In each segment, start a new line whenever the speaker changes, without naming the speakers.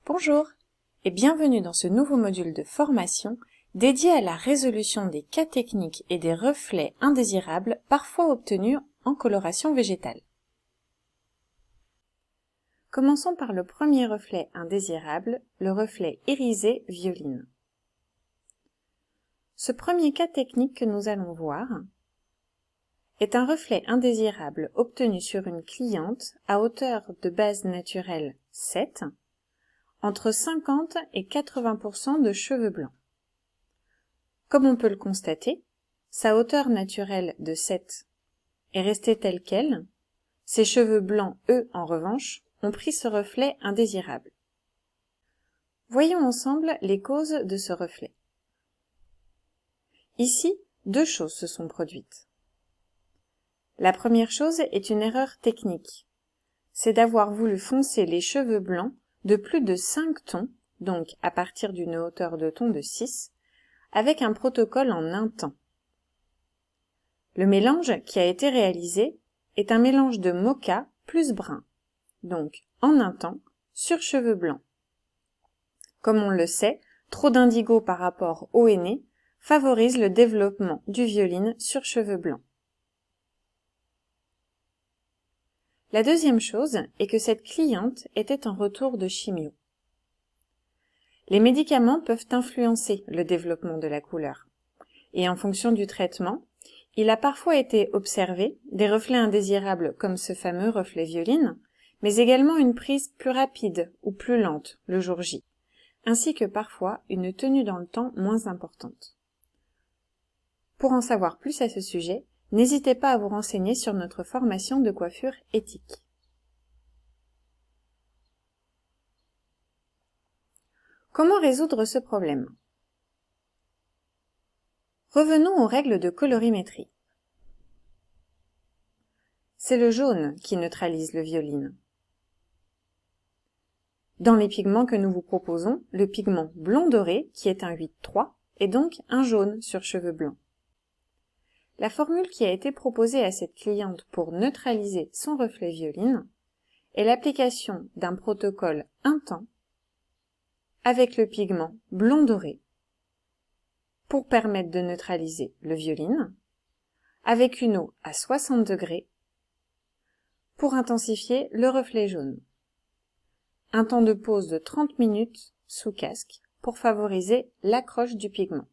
Bonjour et bienvenue dans ce nouveau module de formation dédié à la résolution des cas techniques et des reflets indésirables parfois obtenus en coloration végétale. Commençons par le premier reflet indésirable, le reflet irisé violine. Ce premier cas technique que nous allons voir est un reflet indésirable obtenu sur une cliente à hauteur de base naturelle 7, entre 50 et 80% de cheveux blancs. Comme on peut le constater, sa hauteur naturelle de 7 est restée telle quelle. Ses cheveux blancs, eux, en revanche, ont pris ce reflet indésirable. Voyons ensemble les causes de ce reflet. Ici, deux choses se sont produites. La première chose est une erreur technique. C'est d'avoir voulu foncer les cheveux blancs de plus de 5 tons, donc à partir d'une hauteur de ton de 6, avec un protocole en un temps. Le mélange qui a été réalisé est un mélange de mocha plus brun, donc en un temps, sur cheveux blancs. Comme on le sait, trop d'indigo par rapport au henné favorise le développement du violine sur cheveux blancs. La deuxième chose est que cette cliente était en retour de chimio. Les médicaments peuvent influencer le développement de la couleur. Et en fonction du traitement, il a parfois été observé des reflets indésirables comme ce fameux reflet violine, mais également une prise plus rapide ou plus lente le jour J, ainsi que parfois une tenue dans le temps moins importante. Pour en savoir plus à ce sujet, n'hésitez pas à vous renseigner sur notre formation de coiffure éthique. Comment résoudre ce problème? Revenons aux règles de colorimétrie. C'est le jaune qui neutralise le violine. Dans les pigments que nous vous proposons, le pigment blond doré, qui est un 8-3, est donc un jaune sur cheveux blancs. La formule qui a été proposée à cette cliente pour neutraliser son reflet violine est l'application d'un protocole un temps avec le pigment blond doré pour permettre de neutraliser le violine, avec une eau à 60 degrés pour intensifier le reflet jaune. Un temps de pause de 30 minutes sous casque pour favoriser l'accroche du pigment.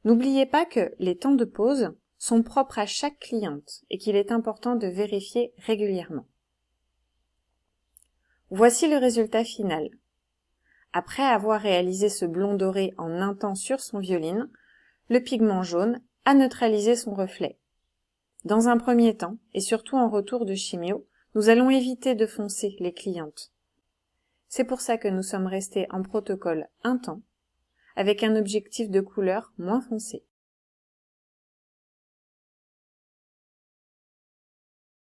N'oubliez pas que les temps de pause sont propres à chaque cliente et qu'il est important de vérifier régulièrement. Voici le résultat final. Après avoir réalisé ce blond doré en un temps sur son violine, le pigment jaune a neutralisé son reflet. Dans un premier temps, et surtout en retour de chimio, nous allons éviter de foncer les clientes. C'est pour ça que nous sommes restés en protocole un temps, avec un objectif de couleur moins foncé.